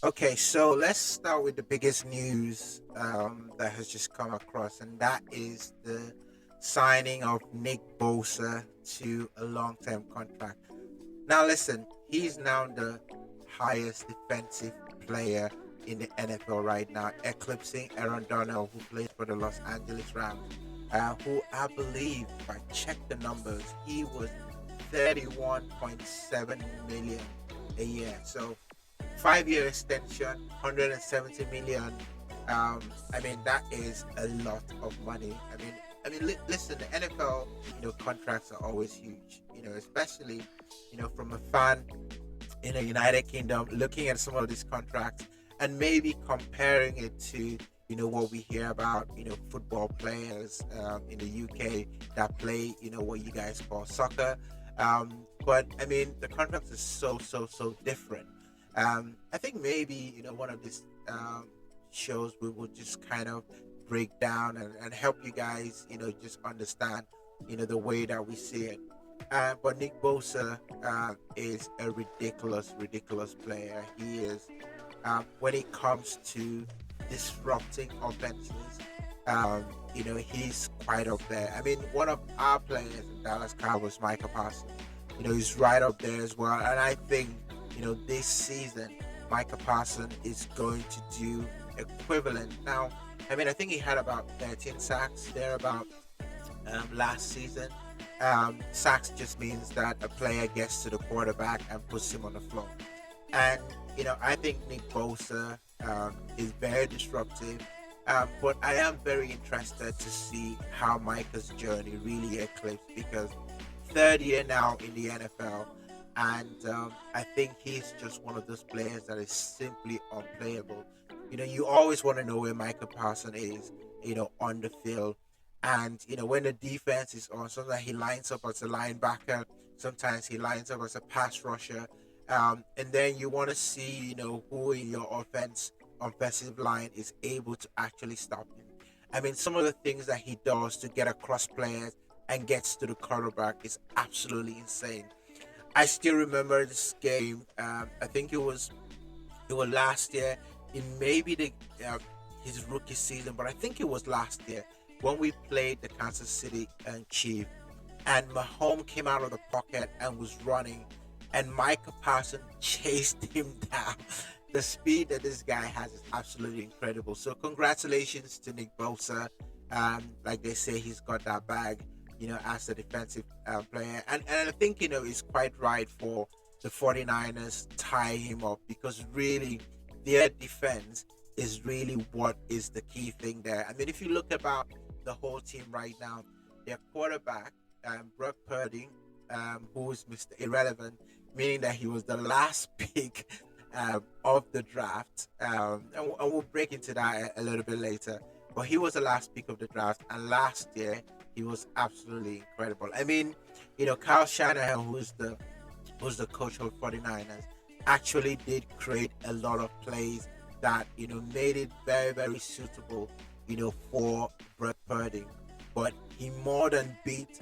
Okay, so let's start with the biggest news that has just come across, and that is the signing of Nick Bosa to a long-term contract. Now, listen, he's now the highest defensive player in the NFL right now, eclipsing Aaron Donald, who plays for the Los Angeles Rams, who I believe, if I check the numbers, he was 31.7 million a year. So 5 year extension, 170 million. I mean, that is a lot of money. Listen, the NFL, contracts are always huge. Especially, from a fan in the United Kingdom, looking at some of these contracts and maybe comparing it to, what we hear about, football players in the UK that play, what you guys call soccer. But I mean, the contract is so different. I think maybe, one of these shows we will just kind of break down and help you guys, just understand, the way that we see it. But Nick Bosa is a ridiculous player. He is, when it comes to disrupting offenses, he's quite up there. I mean, one of our players in Dallas Cowboys, Micah Parsons, he's right up there as well. And I think, this season, Micah Parsons is going to do equivalent. Now, I mean, I think he had about 13 sacks there about last season. Sacks just means that a player gets to the quarterback and puts him on the floor. And, I think Nick Bosa is very disruptive. But I am very interested to see how Micah's journey really eclipsed because third year now in the NFL. And I think he's just one of those players that is simply unplayable. You always want to know where Micah Parsons is, on the field. And, when the defense is on, sometimes he lines up as a linebacker, sometimes he lines up as a pass rusher. And then you want to see, who in your offensive line is able to actually stop him. I mean, some of the things that he does to get across players and gets to the quarterback is absolutely insane. I still remember this game. I think it was last year. It may be uh, his rookie season, but I think it was last year when we played the Kansas City Chiefs, and Mahomes came out of the pocket and was running, and Micah Parsons chased him down. The speed that this guy has is absolutely incredible. So congratulations to Nick Bosa. Like they say, he's got that bag, as a defensive player. And I think, it's quite right for the 49ers tie him up because really their defense is really what is the key thing there. I mean, if you look about the whole team right now, their quarterback, Brock Purdy, who is Mr. Irrelevant, meaning that he was the last pick of the draft. And we'll break into that a little bit later. But he was the last pick of the draft, and last year he was absolutely incredible. I mean, Kyle Shanahan, who's the coach of 49ers, actually did create a lot of plays that made it very suitable, for Brett Purdy. But he more than beat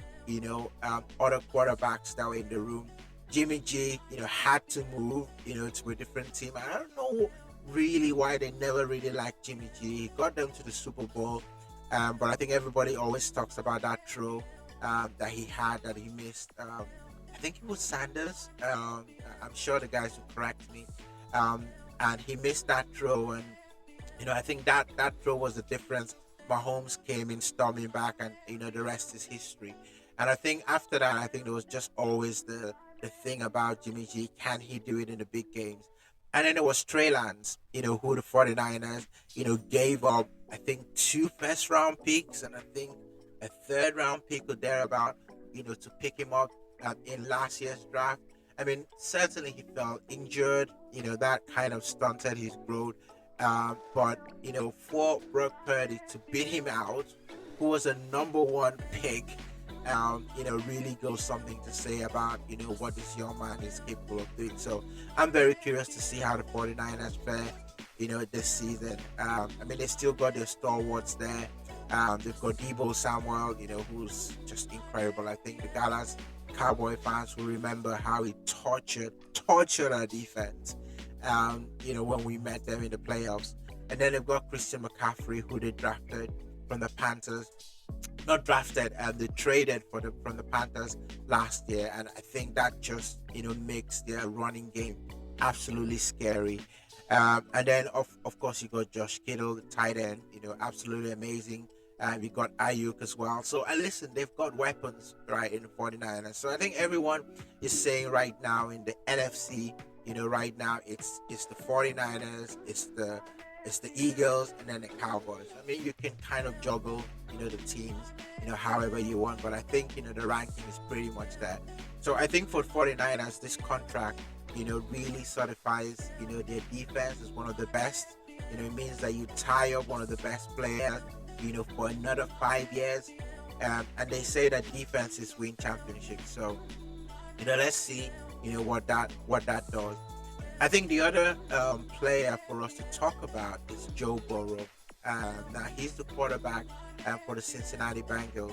other quarterbacks that were in the room. Jimmy G, had to move, to a different team. I don't know really why they never really liked Jimmy G. He got them to the Super Bowl, but I think everybody always talks about that throw that he had that he missed. I think it was Sanders. I'm sure the guys will correct me. And he missed that throw, and I think that throw was the difference. Mahomes came in storming back, and the rest is history. And I think after that, I think there was just always the thing about Jimmy G. Can he do it in the big games? And then there was Trey Lance, who the 49ers, gave up, I think, two first round picks and I think a third round pick or thereabout, to pick him up in last year's draft. I mean, certainly he felt injured, that kind of stunted his growth. But, for Brock Purdy to beat him out, who was a number one pick, really goes something to say about, what this young man is capable of doing. So I'm very curious to see how the 49ers fare, this season. I mean, they still got their stalwarts there. They've got Debo Samuel, who's just incredible. I think the Dallas Cowboy fans will remember how he tortured our defense. when we met them in the playoffs. And then they've got Christian McCaffrey, who they drafted from the Panthers. Not drafted, and they traded from the Panthers last year. And I think that just makes their running game absolutely scary. And then of course you got Josh Kittle, the tight end, absolutely amazing. We got Ayuk as well. So, and listen, they've got weapons right in the 49ers. So I think everyone is saying right now in the NFC, right now it's the 49ers, it's the Eagles, and then the Cowboys. I mean, you can kind of juggle, the teams, however you want. But I think, the ranking is pretty much that. So I think for 49ers, this contract, really certifies, their defense is one of the best. It means that you tie up one of the best players, for another 5 years. And they say that defenses win championships. So, let's see, what that does. I think the other player for us to talk about is Joe Burrow. Now he's the quarterback for the Cincinnati Bengals.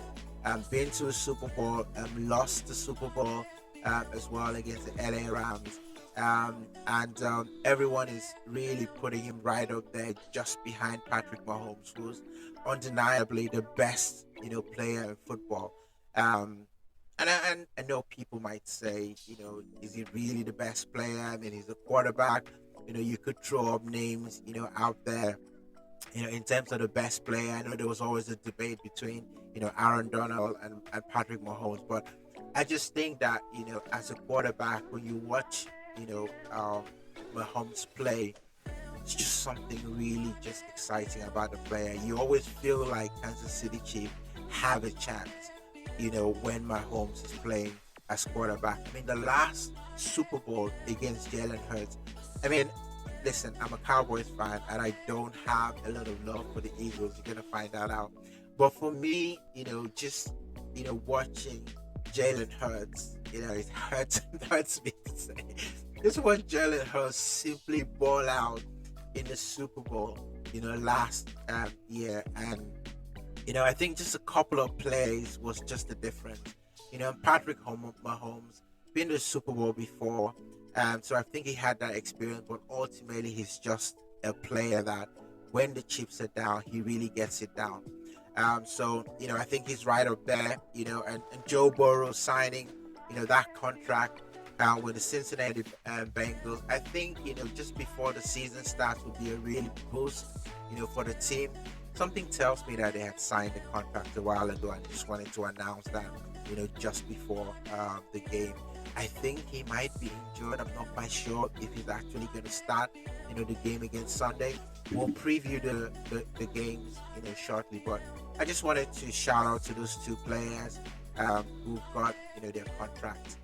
Been to a Super Bowl, lost the Super Bowl as well against the LA Rams. And everyone is really putting him right up there, just behind Patrick Mahomes, who's undeniably the best, player in football. And I know people might say, is he really the best player? I mean, he's a quarterback. You could throw up names, out there, in terms of the best player. I know there was always a debate between, Aaron Donald and Patrick Mahomes. But I just think that, as a quarterback, when you watch, Mahomes play, it's just something really just exciting about the player. You always feel like Kansas City Chiefs have a chance, when Mahomes is playing as quarterback. I mean, the last Super Bowl against Jalen Hurts. I mean, listen, I'm a Cowboys fan and I don't have a lot of love for the Eagles. You're gonna find that out. But for me, just watching Jalen Hurts, it hurts me to say. Just watch Jalen Hurts simply ball out in the Super Bowl, last year. And I think just a couple of plays was just the difference. Patrick Mahomes been to the Super Bowl before, so I think he had that experience. But ultimately, he's just a player that, when the chips are down, he really gets it down. So I think he's right up there. And Joe Burrow signing, that contract with the Cincinnati Bengals. I think just before the season starts will be a real boost, for the team. Something tells me that they had signed the contract a while ago and just wanted to announce that, just before the game. I think he might be injured. I'm not quite sure if he's actually going to start, the game against Sunday. We'll preview the games, shortly. But I just wanted to shout out to those two players who got, their contracts